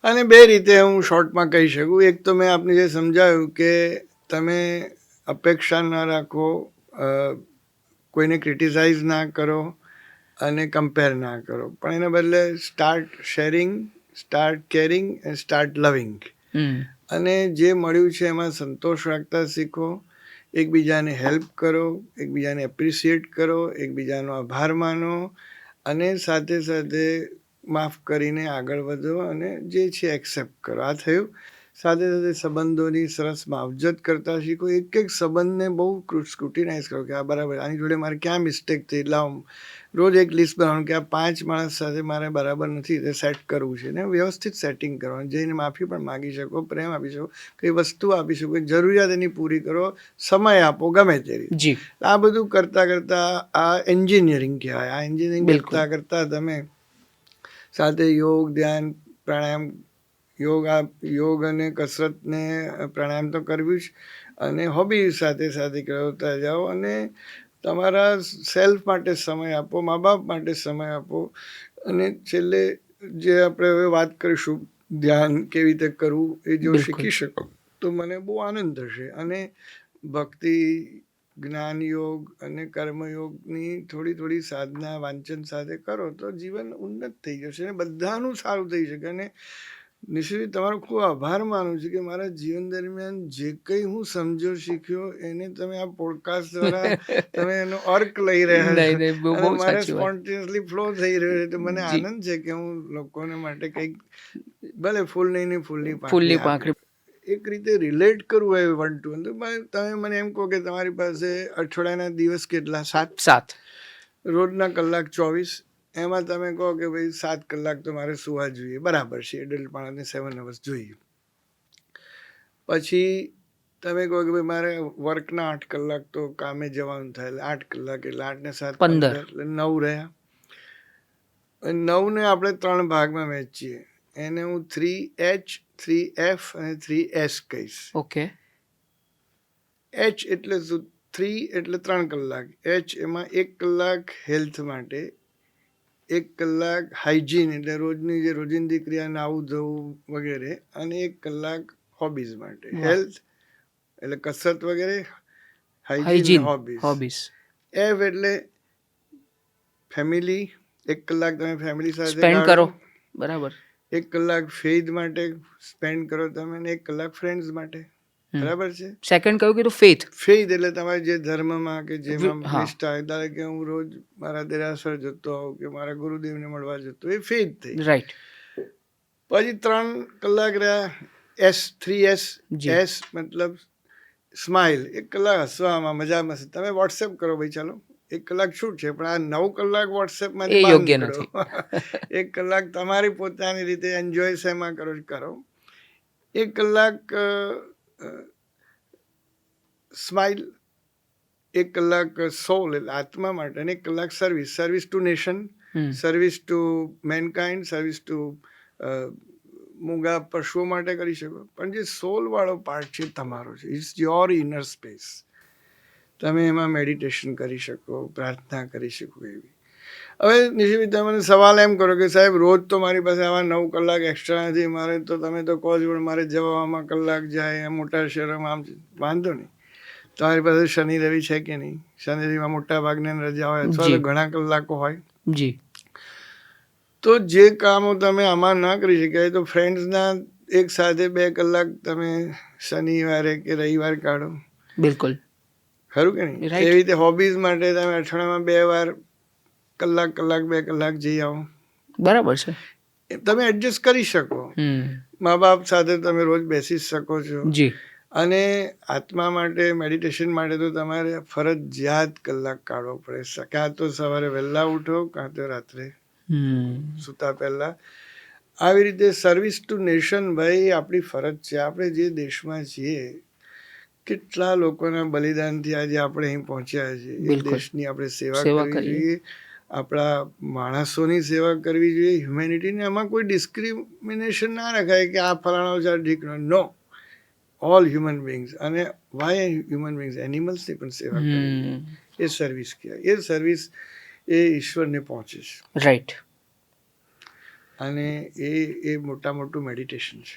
અને બે રીતે હું શોર્ટમાં કહી શકું. એક તો મેં આપને જે સમજાવ્યું કે તમે અપેક્ષા ન રાખો, કોઈને ક્રિટિસાઇઝ ના કરો અને કમ્પેર ના કરો, પણ એના બદલે start sharing, start caring and start loving. અને જે મળ્યું છે એમાં સંતોષ રાખતા શીખો, એકબીજાને હેલ્પ કરો, એકબીજાને એપ્રિશિએટ કરો, એકબીજાનો આભાર માનો અને સાથે સાથે માફ કરીને આગળ વધો અને જે છે એક્સેપ્ટ કરો. આ થયું. સાથે સાથે સંબંધોની સરસ માવજત કરતા શીખો. એક એક સંબંધને બહુ સ્ક્રુટિનાઇઝ કરો કે આ બરાબર, આની જોડે મારે ક્યાં મિસ્ટેક થઈ, લાવ રોજ એક લિસ્ટ બનાવવાનું કે આ 5 માણસ સાથે મારે બરાબર નથી, તે સેટ કરવું છે ને વ્યવસ્થિત સેટિંગ કરવાનું. જઈને માફી પણ માગી શકો, પ્રેમ આપી શકો, કઈ વસ્તુ આપી શકો, જરૂરિયાત એની પૂરી કરો, સમય આપો, ગમે તે રીતે. આ બધું કરતાં કરતાં આ એન્જિનિયરિંગ કહેવાય. આ એન્જિનિયરિંગ કરતાં કરતાં તમે સાથે યોગ, ધ્યાન, પ્રાણાયામ, યોગ અને કસરત ને પ્રાણાયામ તો કરવું જ, અને હોબી સાથે સાથે કરતા જાઓ અને તમારા સેલ્ફ માટે સમય આપો, મા બાપ માટે સમય આપો. અને છેલ્લે જે આપણે હવે વાત કરીશું ધ્યાન કેવી રીતે કરવું, એ જો શીખી શકો તો મને બહુ આનંદ થશે. અને ભક્તિ, જ્ઞાન યોગ અને કર્મયોગની થોડી થોડી સાધના વાંચન સાથે કરો તો જીવન ઉન્નત થઈ જશે અને બધાનું સારું થઈ શકે. અને નિશ્ચિત તમારો ખૂબ આભાર માનું છું કે મારા જીવન દરમિયાન જે કંઈ હું સમજ્યો, શીખ્યો, એને તમે આ પોડકાસ્ટ દ્વારા તમે એનો અર્ક લઈ રહ્યા છો અને મારે સ્પોન્ટેનિયસલી ફ્લો થઈ રહ્યો છે. તો મને આનંદ છે કે હું લોકોને માટે કંઈક, ભલે ફૂલ નહીં, ફૂલની પાંખડી એક રીતે રિલેટ કરવું હોય 1 to 1. તમે મને એમ કહો કે તમારી પાસે અઠવાડિયાના દિવસ કેટલા? 7. રોજના કલાક 24. એમાં તમે કહો કે ભાઈ 7 કલાક તો મારે સુવા જોઈએ, બરાબર છે, એડલ્ટ માણસને 7 અવર્સ જોઈએ. પછી તમે કહો કે ભાઈ મારે વર્કના 8 કલાક તો કામે જવાનું થાય, એટલે 8 કલાક, એટલે 8 ને 7 15, એટલે 9 રહ્યા. 9ને આપણે 3 ભાગમાં વહેંચીએ. એને હું 3H, 3F અને 3S કહીશ. ઓકે. H એટલે શું? 3 એટલે 3 કલાક. H એમાં 1 કલાક હેલ્થ માટે, 1 કલાક હાઇજીન એટલે રોજની જે રોજિંદી ક્રિયા, નાવું ધોવું વગેરે, અને 1 કલાક હોબીઝ માટે. હેલ્થ એટલે કસરત વગેરે, હાઇજીન, હોબીઝ. F એટલે ફેમિલી, 1 કલાક તમે ફેમિલી સાથે સ્પેન્ડ કરો, બરાબર. 1 કલાક ફેઇથ માટે સ્પેન્ડ કરો તમે, 1 કલાક ફ્રેન્ડ્સ માટે, બરાબર છે. સેકન્ડ કયું કીધું? ફેઇથ. ફેઇથ એટલે તમારે જે ધર્મમાં કે જેમાં નિષ્ઠા હોય, ધારો કે હું રોજ મારા દેરાસર જતો હોઉં કે મારા ગુરુદેવને મળવા જતો, એ ફેઇથ થઈ. રાઈટ. પછી 3 કલાક રહ્યા S, 3S. S મતલબ સ્માઇલ, 1 કલાક હસવામાં, મજા મસ્તી. તમે વોટ્સએપ કરો ભાઈ, ચાલો 1 કલાક છૂટ છે, પણ આ 9 કલાક વોટ્સએપમાં યોગ્ય નથી. 1 કલાક તમારી પોતાની રીતે એન્જોય શેમાં કરો. 1 કલાક સ્માઇલ, 1 કલાક સોલ એટલે આત્મા માટે, અને 1 કલાક service. Service two nation, service two mankind, service two મૂંગા પશુઓ માટે કરી શકો. પણ જે સોલ વાળો પાર્ટ છે તમારો છે, ઇટ્સ યોર ઇનર સ્પેસ. તમે એમાં મેડિટેશન કરી શકો, પ્રાર્થના કરી શકો. એવી હવે નિશિત તમે મને સવાલ એમ કરો કે સાહેબ રોજ તો મારી પાસે આવા 9 કલાક એક્સ્ટ્રા નથી, મારે તો તમે તો કહો છો પણ મારે જવામાં કલાક જાય, મોટા શહેરોમાં આમ. વાંધો નહીં, તમારી પાસે શનિ રવિ છે કે નહીં? શનિ રવિમાં મોટા ભાગની રજા હોય અથવા તો ઘણા કલાકો હોય. જી. તો જે કામો તમે આમાં ના કરી શક્યા, તો ફ્રેન્ડ્સના એક સાથે 2 કલાક તમે શનિવારે કે રવિવાર કાઢો. બિલકુલ. ખરું કે નહીં? એવી રીતે હોબીઝ માટે તમે અઠવાડિયામાં 2 વાર કલાક 2 કલાક જઈ આવો. બરાબર છે. તમે એડજસ્ટ કરી શકો. મા બાપ સાથે તમે રોજ બેસી શકો છો. જી. અને આત્મા માટે, મેડિટેશન માટે તો તમારે ફરજિયાત કલાક કાઢવો પડે. કાં તો સવારે વહેલા ઉઠો, કાં તો રાત્રે સૂતા પહેલા. આવી રીતે સર્વિસ ટુ નેશન, ભાઈ આપણી ફરજ છે. આપણે જે દેશમાં છીએ, કેટલા લોકોના બલિદાનથી આજે આપણે અહીં પહોંચ્યા છીએ. એ દેશની આપણે સેવા કરવી જોઈએ, આપણા માણસોની સેવા કરવી જોઈએ, હ્યુમેનિટીને. એમાં કોઈ ડિસ્ક્રિમિનેશન ના રખાય કે આ ફલાણો છે, ઠીકનો. નો, ઓલ હ્યુમન બીંગ્સ. અને વાય હ્યુમન બીંગ્સ? એનિમલ્સની પણ સેવા કરવી, એ સર્વિસ કહેવાય. એ સર્વિસ એ ઈશ્વરને પહોંચે છે. રાઈટ. અને એ મોટા મોટું મેડિટેશન છે.